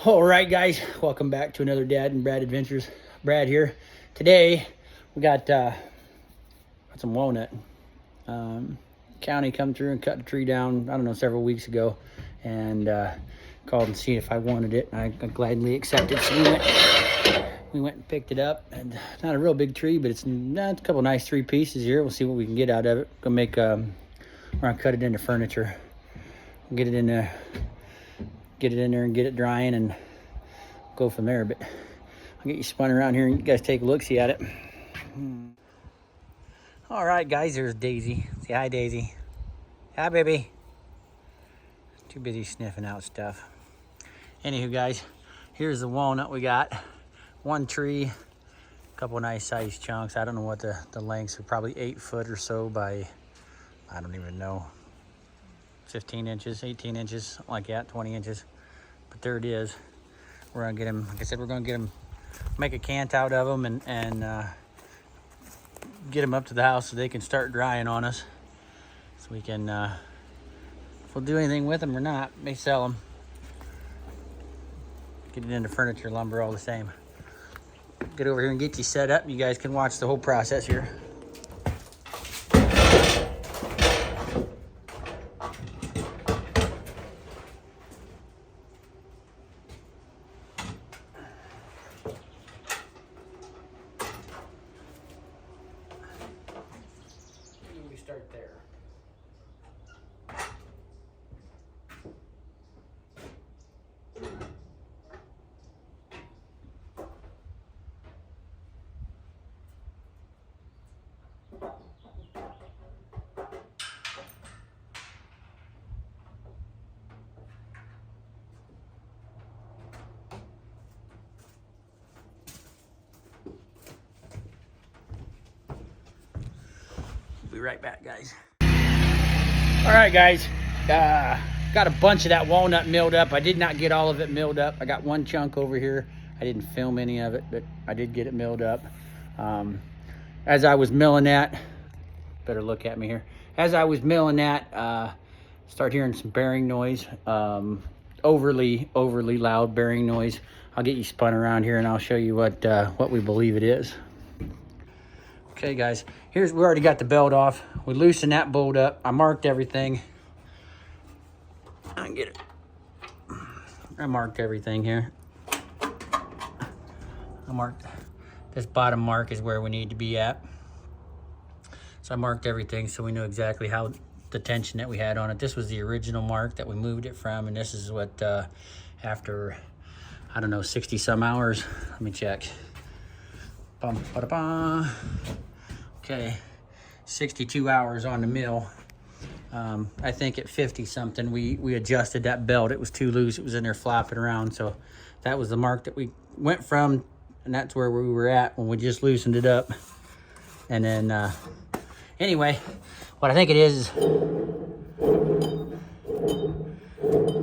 All right, guys, welcome back to another Dad and Brad Adventures. Brad here. Today we got some walnut. County come through and cut the tree down, I don't know, several weeks ago, and called and see if I wanted it. I gladly accepted. So we went and picked it up. And not a real big tree, but it's a couple nice 3 pieces here. We'll see what we can get out of it. Gonna make we're gonna cut it into furniture. Get it in there and get it drying and go from there. But I'll get you spun around here and you guys take a look, see at it. All right, guys, there's Daisy. Say hi, Daisy. Hi, baby. Too busy sniffing out stuff. Anywho, guys, here's the walnut we got. 1 tree, a couple nice sized chunks. I don't know what the lengths are, probably 8 foot or so by, I don't even know, 15 inches, 18 inches, something like that, 20 inches. But there it is. We're gonna get them, like I said, we're gonna get them, make a cant out of them and get them up to the house so they can start drying on us. So we can, if we'll do anything with them or not, may sell them. Get it into furniture, lumber, all the same. Get over here and get you set up. You guys can watch the whole process here. We start there. Be right back, guys. All right, guys, got a bunch of that walnut milled up. I did not get all of it milled up. I got 1 chunk over here. I didn't film any of it, but I did get it milled up. As I was milling that, better look at me here. As I was milling that, start hearing some bearing noise, overly loud bearing noise. I'll get you spun around here and I'll show you what we believe it is. Okay, guys, we already got the belt off. We loosened that bolt up. I marked everything. I can get it. I marked everything here. I marked this bottom mark is where we need to be at. So I marked everything so we know exactly how the tension that we had on it. This was the original mark that we moved it from, and this is what after, I don't know, 60 some hours. Let me check. Bum, ba, da, ba. Okay, 62 hours on the mill. I think at 50 something, we adjusted that belt. It was too loose. It was in there flopping around. So that was the mark that we went from, and that's where we were at when we just loosened it up. And then, anyway, what I think it is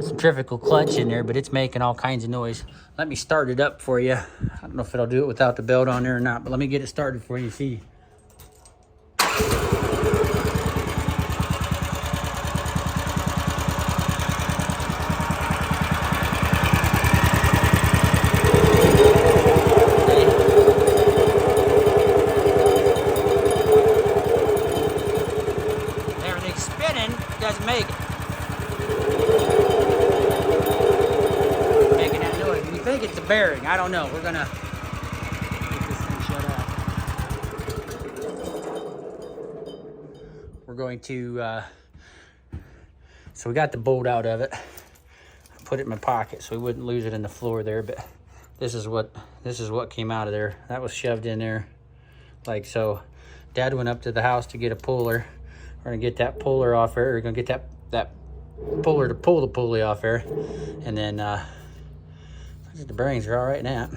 centrifugal clutch in there, but it's making all kinds of noise. Let me start it up for you. I don't know if it'll do it without the belt on there or not, but let me get it started for you, see. Everything's spinning, it doesn't make it. Making that noise. We think it's a bearing. I don't know. We're gonna get this thing shut off. We're going to, so we got the bolt out of it. I put it in my pocket so we wouldn't lose it in the floor there, but this is what came out of there. That was shoved in there like so. Dad went up to the house to get a puller. We're gonna get that puller off there. We're gonna get that puller to pull the pulley off there, and then the bearings are all right now.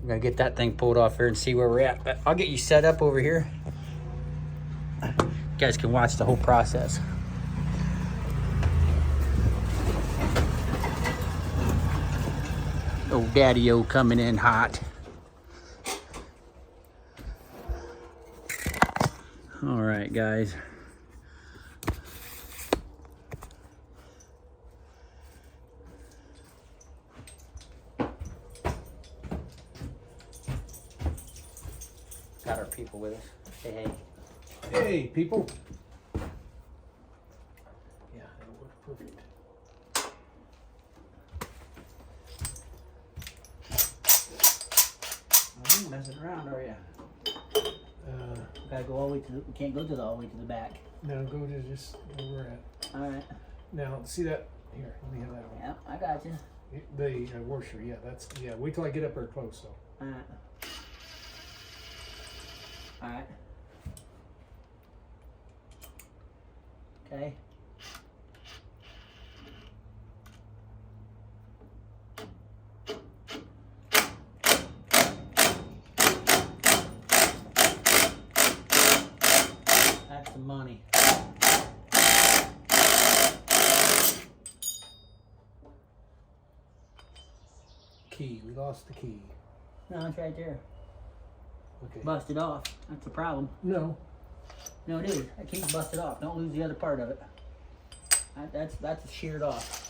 We're gonna get that thing pulled off here and see where we're at. But I'll get you set up over here. You guys can watch the whole process. Old Daddy-O coming in hot. All right, guys. got our people with us. Say hey. Hey, people. Yeah, that'll work perfect. You messing around, are you? Gotta go all the way to the, we can't go to the all the way to the back. No, go to just where we're at. Alright. Now, see that? Here, let me have that one. Yeah, I got you. The washer, yeah, that's, yeah, wait till I get up there close, so. Alright. Alright. Okay. That's the money. Key, we lost the key. No, it's right there. Okay. Busted off. That's the problem. No. No, it is. That key's busted off. Don't lose the other part of it. That's sheared off.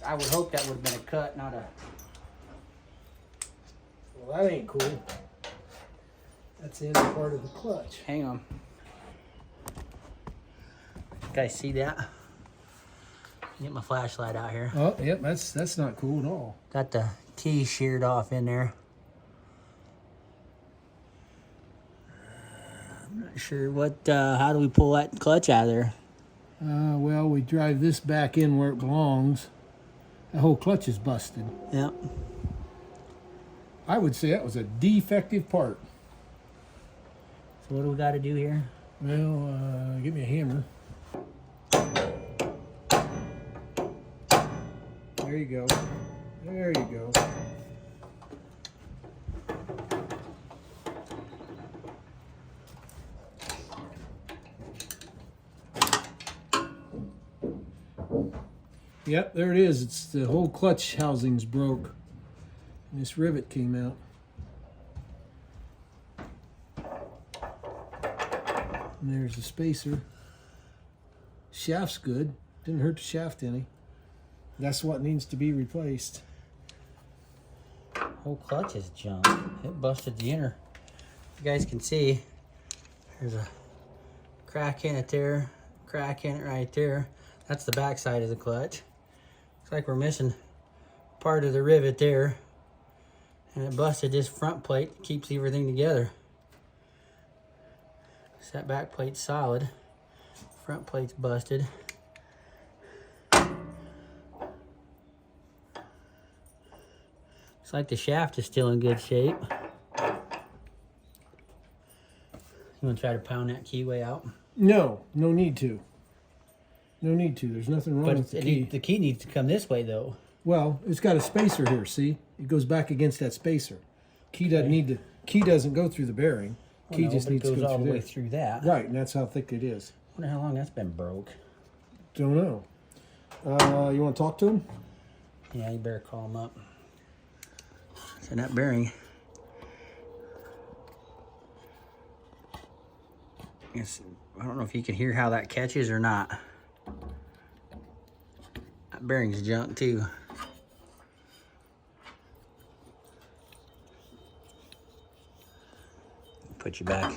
I would hope that would have been a cut, not a... Well, that ain't cool. That's the other part of the clutch. Hang on. You guys see that? Get my flashlight out here. Oh, yep, that's not cool at all. Got the key sheared off in there. I'm not sure what, how do we pull that clutch out of there? Well, we drive this back in where it belongs. The whole clutch is busted. Yep. I would say that was a defective part. So what do we got to do here? Well, give me a hammer. There you go. There you go. Yep, there it is. It's the whole clutch housing's broke. And this rivet came out. And there's the spacer. Shaft's good. Didn't hurt the shaft any. That's what needs to be replaced. Whole clutch is junk. It busted the inner. You guys can see there's a crack in it there, crack in it right there. That's the back side of the clutch. Looks like we're missing part of the rivet there, and it busted this front plate that keeps everything together. So that back plate's solid, front plate's busted. Looks like the shaft is still in good shape. You want to try to pound that keyway out? No, no need to. No need to. There's nothing wrong with the key. The key needs to come this way, though. Well, it's got a spacer here. See, it goes back against that spacer. Key doesn't need to. Key doesn't go through the bearing. Key just needs to go all through the way there. through that. Right, and that's how thick it is. I wonder how long that's been broke. Don't know. You want to talk to him? Yeah, you better call him up. So that bearing, I don't know if you can hear how that catches or not. That bearing's junk too. Put you back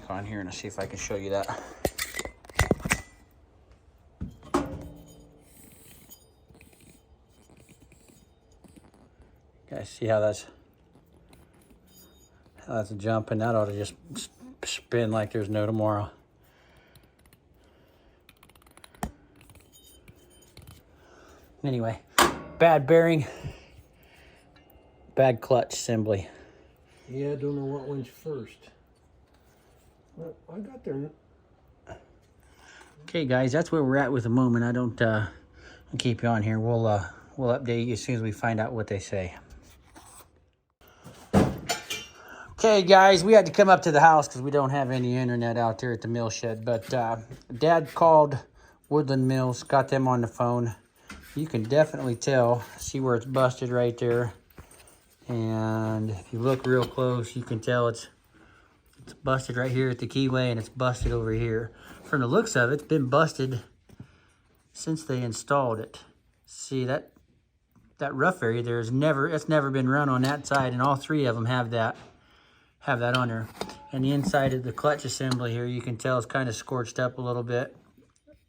on here and I'll see if I can show you that. Guys, see how that's jumping? That ought to just spin like there's no tomorrow. Anyway, bad bearing, bad clutch assembly. Yeah, I don't know what went first. Well, I got there. Okay, guys, that's where we're at with the moment. I don't keep you on here. We'll update you as soon as we find out what they say. Okay, guys, we had to come up to the house because we don't have any internet out there at the mill shed. But Dad called Woodland Mills, got them on the phone. You can definitely tell, see where it's busted right there. And if you look real close, you can tell it's busted right here at the keyway, and it's busted over here. From the looks of it, it's been busted since they installed it. See, that that rough area there is it's never been run on that side, and all three of them have that on there. And the inside of the clutch assembly here, you can tell it's kind of scorched up a little bit.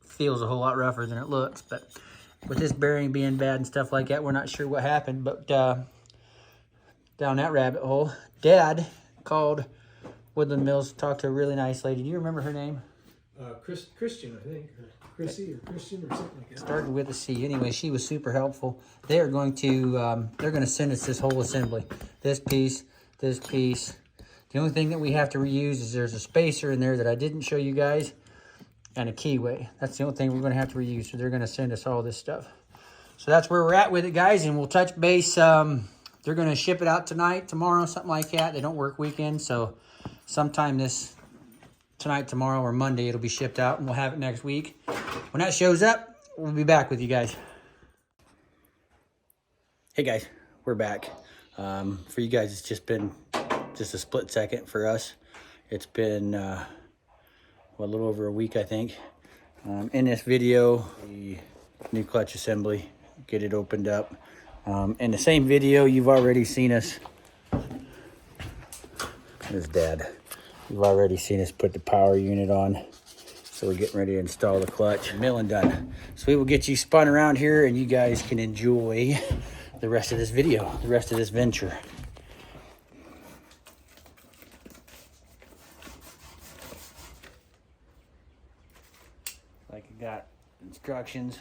Feels a whole lot rougher than it looks, but with this bearing being bad and stuff like that, we're not sure what happened. But down that rabbit hole, Dad called Woodland Mills, talked to a really nice lady. Do you remember her name? Christian, I think, or Chrissy, or Christian, or something like that. Started with a C. Anyway, she was super helpful. They are going to, they're going to send us this whole assembly. This piece, this piece. The only thing that we have to reuse is there's a spacer in there that I didn't show you guys, and a keyway. That's the only thing we're going to have to reuse. So they're going to send us all this stuff. So that's where we're at with it, guys, and we'll touch base. They're going to ship it out tonight, tomorrow, something like that. They don't work weekends, so sometime tonight, tomorrow, or Monday, it'll be shipped out, and we'll have it next week. When that shows up, we'll be back with you guys. Hey guys, we're back. For you guys, it's just been a split second. For us, it's been a little over a week, I think. In this video, the new clutch assembly, get it opened up. In the same video, you've already seen us. There's Dad. You've already seen us put the power unit on. So we're getting ready to install the clutch. Milling done. So we will get you spun around here, and you guys can enjoy the rest of this video, the rest of this venture. Like I got instructions.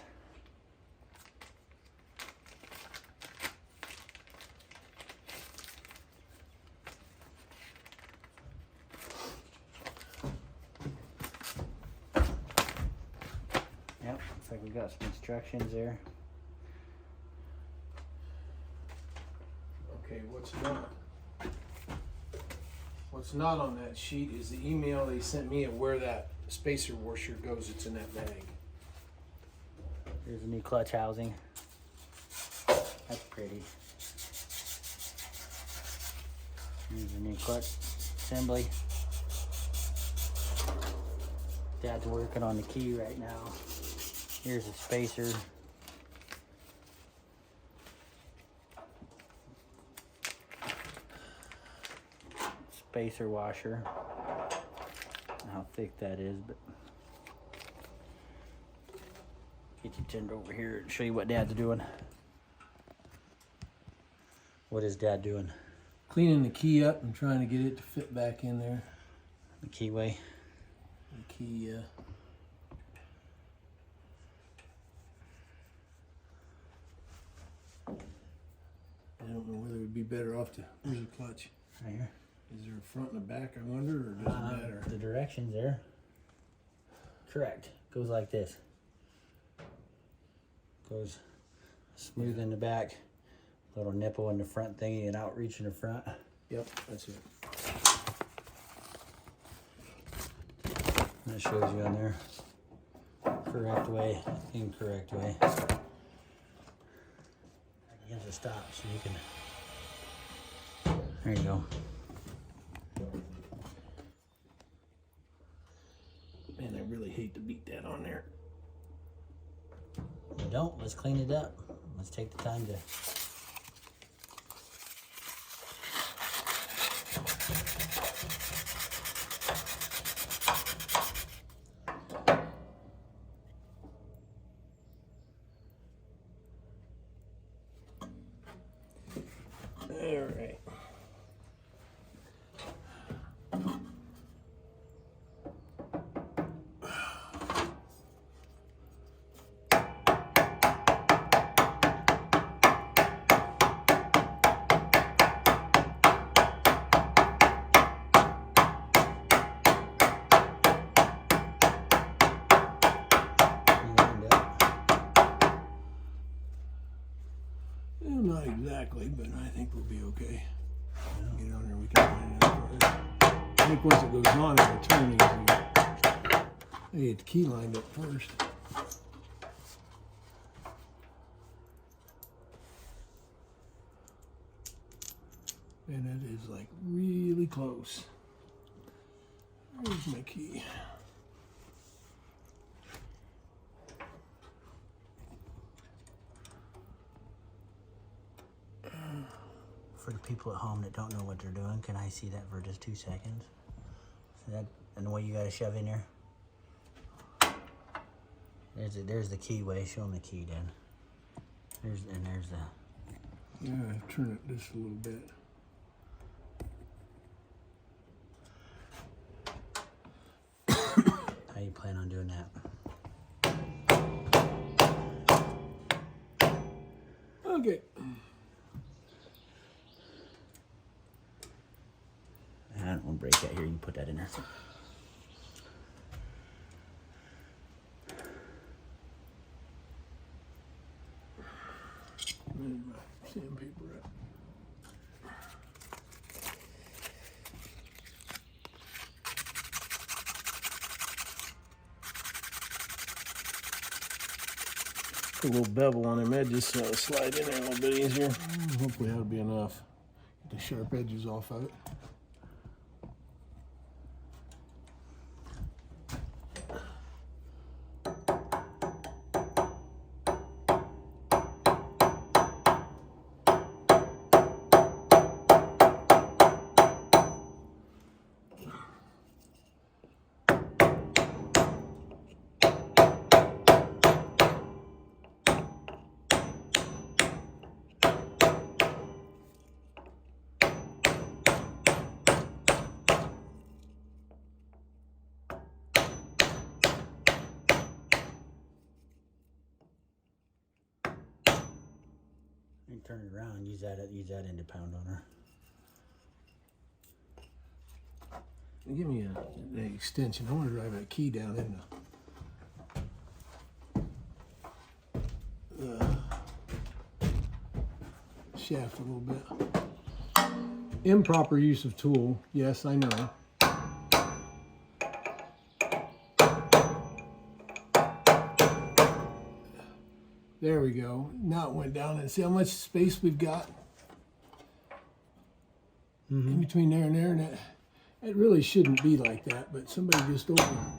Yep, looks like we got some instructions there. Okay, what's not on that sheet is the email they sent me of where that spacer washer goes. It's in that bag. Here's the new clutch housing. That's pretty. Here's the new clutch assembly. Dad's working on the key right now. Here's a spacer. Spacer washer. I don't know how thick that is, but get you turned over here and show you what Dad's doing. What is Dad doing? Cleaning the key up and trying to get it to fit back in there. The keyway. The key, I don't know whether it would be better off to. Where's the clutch? Right here. Is there a front and a back, I wonder, or does it matter? The directions there. Correct. Goes like this. Goes smooth in the back. Little nipple in the front thingy and outreach in the front. Yep, that's it. That shows you on there. Correct way, incorrect way. Here's a stop so you can. There you go. Man, I really hate to beat that on there. You don't. Let's clean it up. Let's take the time to. All right. Not exactly, but I think we'll be okay. Get it on there, we can find it out. I think once it goes on, it'll turn easy. I get the key lined up first. And it is like really close. Where's my key? For the people at home that don't know what they're doing, can I see that for just 2 seconds? See that, and the way you gotta shove in there? There's the keyway. Show them the key then. There's the. Yeah, turn it just a little bit. How you plan on doing that? Okay. I don't want to break that here. You can put that in there. Where's my sandpaper at? Put a little bevel on them edges so it'll slide in there a little bit easier. Hopefully that'll be enough. Get the sharp edges off of it. And turn it around. Use that end to pound on her. Give me an extension. I want to drive that key down in the shaft a little bit. Improper use of tool. Yes, I know. There we go. Now it went down, and see how much space we've got in between there and there. And it really shouldn't be like that, but somebody just overcut.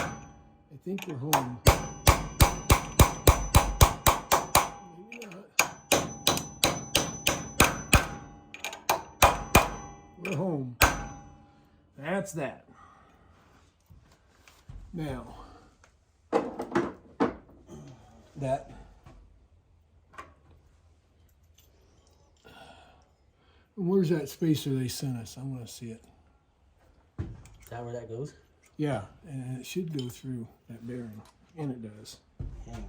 I think we're home. Maybe not. We're home. That's that. Now, that where's that spacer they sent us? I want to see it. Is that where that goes? Yeah, and it should go through that bearing, and it does. Hang on.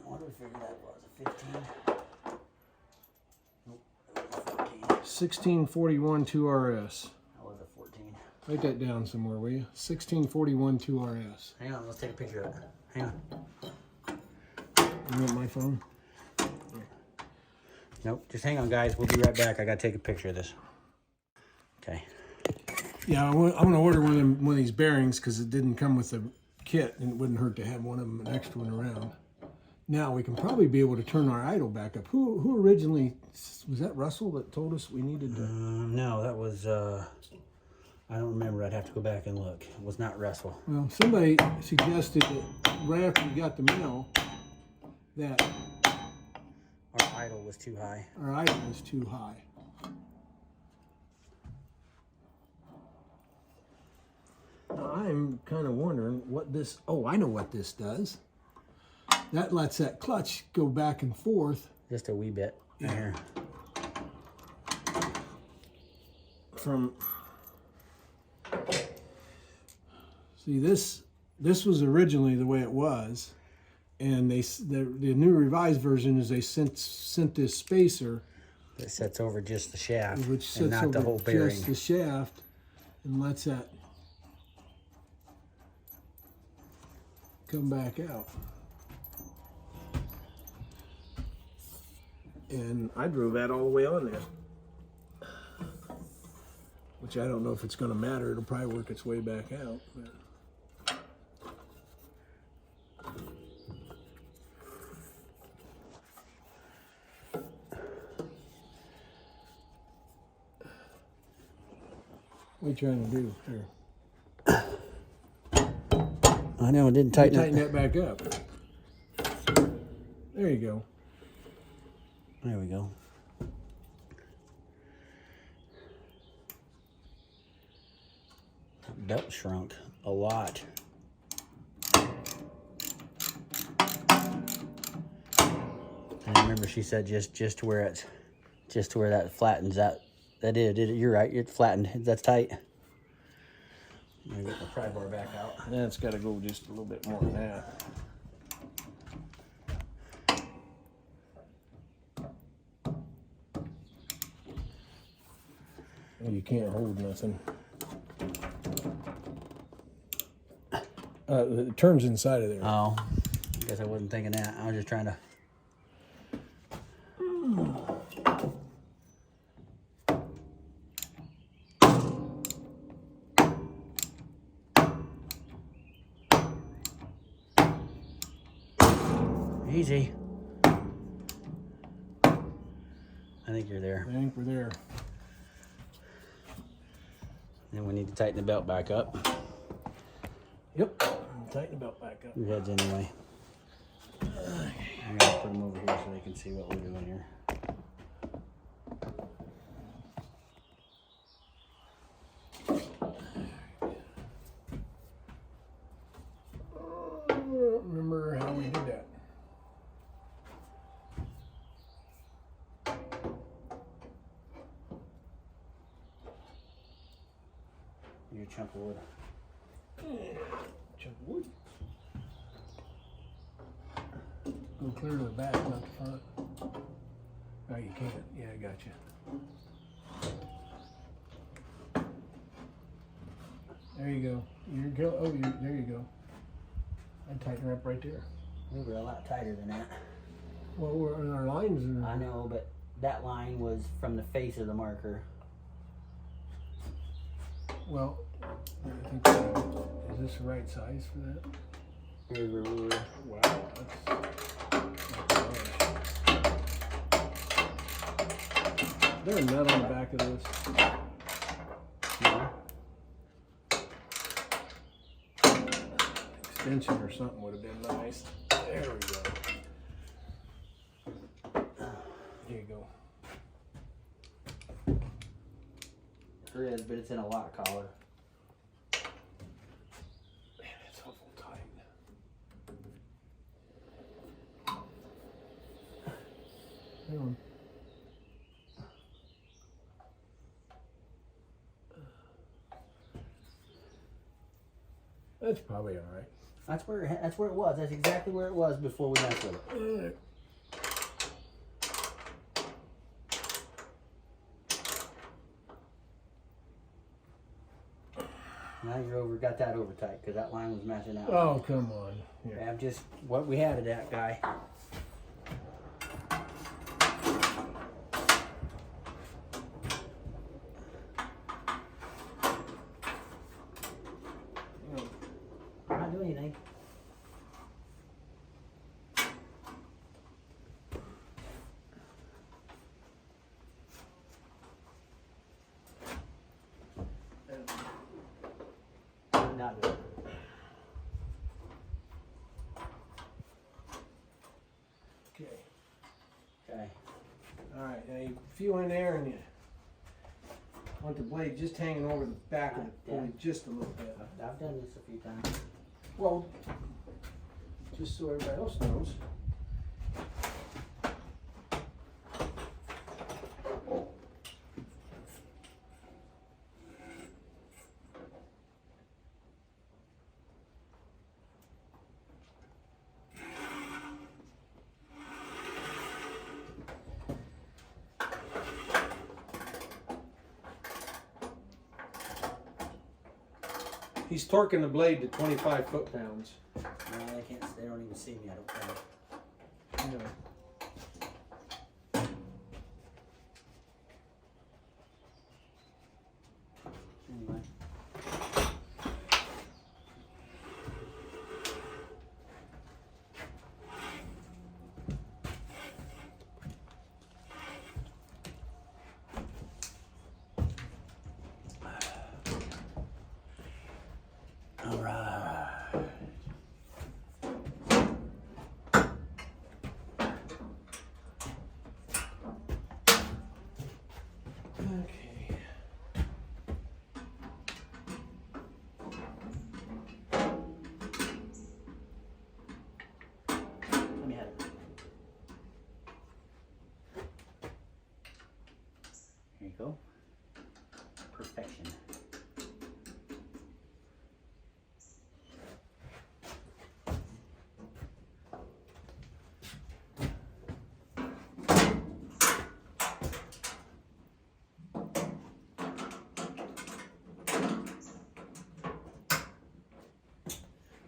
What do we figure that was? A 15? Nope, that was a 14. 1641 2RS. That was a 14. Write that down somewhere, will you? 1641 2RS. Hang on, let's take a picture of it. Hang on. You want my phone? Nope, just hang on, guys. We'll be right back. I gotta take a picture of this. Okay. Yeah, I'm going to order one of these bearings because it didn't come with the kit, and it wouldn't hurt to have one of them, an extra one around. Now we can probably be able to turn our idle back up. Who originally, was that Russell that told us we needed to? No, that was, I don't remember. I'd have to go back and look. It was not Russell. Well, somebody suggested that right after we got the mail, that our idle was too high. Our idle was too high. Now, I'm kind of wondering what this, oh, I know what this does. That lets that clutch go back and forth. Just a wee bit. Yeah. Here. From, see, this was originally the way it was, and the new revised version is they sent this spacer that sets over just the shaft, which sets and not over the whole bearing. just the shaft, and lets that come back out. And I drove that all the way on there, which I don't know if it's going to matter. It'll probably work its way back out. But. What are you trying to do here? I know, it didn't tighten that back up. There you go. There we go. That belt shrunk a lot. And I remember she said just where it's, just where that flattens out. That did it. You're right. It flattened. That's tight. I'm gonna get the pry bar back out. Yeah, it's got to go just a little bit more than that. You can't hold nothing. It turns inside of there. Oh, I guess I wasn't thinking that. I was just trying to. Easy. I think you're there. I think we're there. Then we need to tighten the belt back up. Yep. Tighten the belt back up. Your heads anyway. I'm gonna put them over here so they can see what we're doing here. I don't remember how we did that. Your chunk of wood. Chunk of wood. Go clear to the back, not the front. Oh, you can't. Yeah, I got you. There you go. There you go. I'd tighten her up right there. We were a lot tighter than that. Well, we're on our lines. I know, but that line was from the face of the marker. Well, I think is this the right size for that? Here's where we were. Wow, is there a nut on the back of this? No. Extension or something would have been nice. There we go. There you go. There is, but it's in a lock collar. Man, it's awful tight. Hang on. That's probably all right. That's where it was. That's exactly where it was before we messed with it. All right. Now got that over tight because that line was messing out. Oh, come on. Yeah. I'm just what we had of that guy. Not doing anything. Not doing it. Okay. Okay. All right. Now you feel in there and you want the blade just hanging over the back of the pulley just a little bit. I've done this a few times. Well, just so everybody else knows. He's torquing the blade to 25 foot-pounds. No, they can't. They don't even see me. I don't think. No. Anyway. All right. go. Perfection.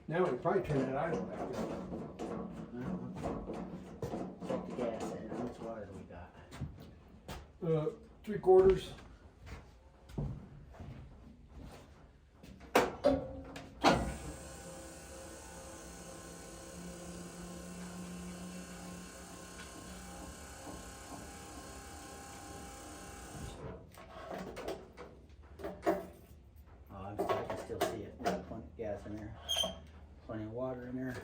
Now we can probably turn that idle back up. Check the gas in. How much water do we got? 3/4. I can still see it. Plenty of gas in there. Plenty of water in there.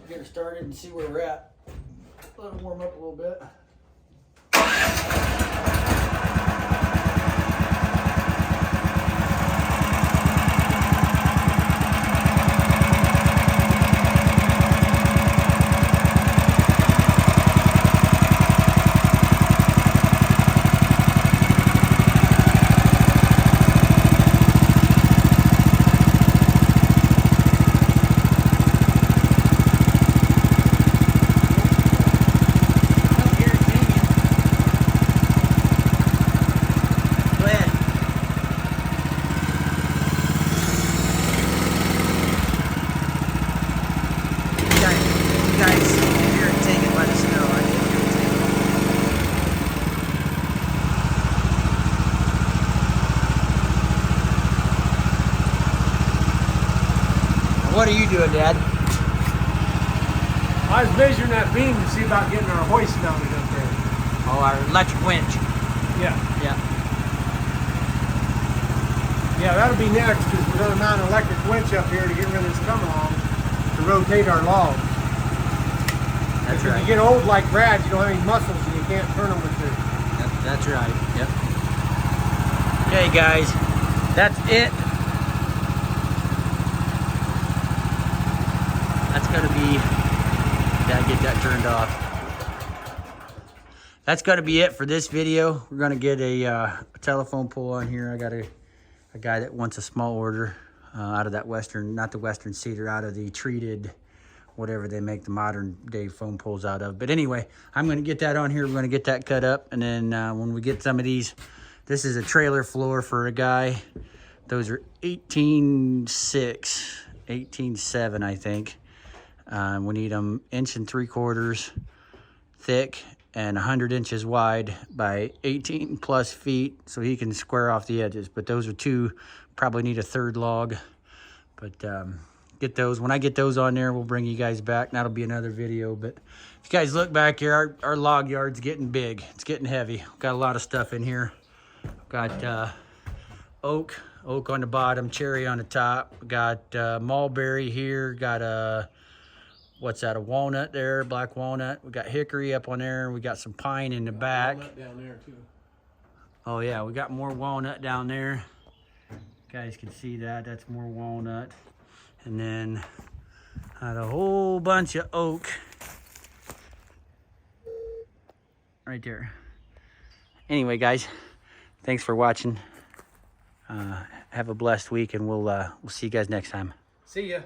Get her started and see where we're at. Let it warm up a little bit. What are you doing, Dad? I was measuring that beam to see about getting our hoist mounted up there. Oh, our electric winch. Yeah. Yeah. Yeah, that'll be next, because we're going to mount an electric winch up here to get rid of this come along to rotate our logs. That's If right. you get old like Brad, you don't have any muscles and you can't turn them with the... That's right. Yep. Okay, guys. That's it. That's going to be... Gotta get that turned off. That's going to be it for this video. We're going to get a telephone pole on here. I got a guy that wants a small order out of that Western, not the Western cedar, out of the treated, whatever they make the modern day phone poles out of. But anyway, I'm going to get that on here. We're going to get that cut up. And then when we get some of these, this is a trailer floor for a guy. Those are 18.6, 18.7, I think. We need them 1 3/4 thick and 100 inches wide by 18 plus feet, so he can square off the edges. But those are two, probably need a third log. But get those. When I get those on there, we'll bring you guys back. That'll be another video. But if you guys look back here, our log yard's getting big. It's getting heavy. Got a lot of stuff in here. Got oak on the bottom, cherry on the top. Got mulberry here. Got a... What's that, a walnut there, black walnut. We got hickory up on there. We got some pine in the back. Walnut down there too. Oh yeah, we got more walnut down there. You guys can see that, that's more walnut. And then had a whole bunch of oak right there. Anyway, guys, thanks for watching. Have a blessed week, and we'll see you guys next time. See ya.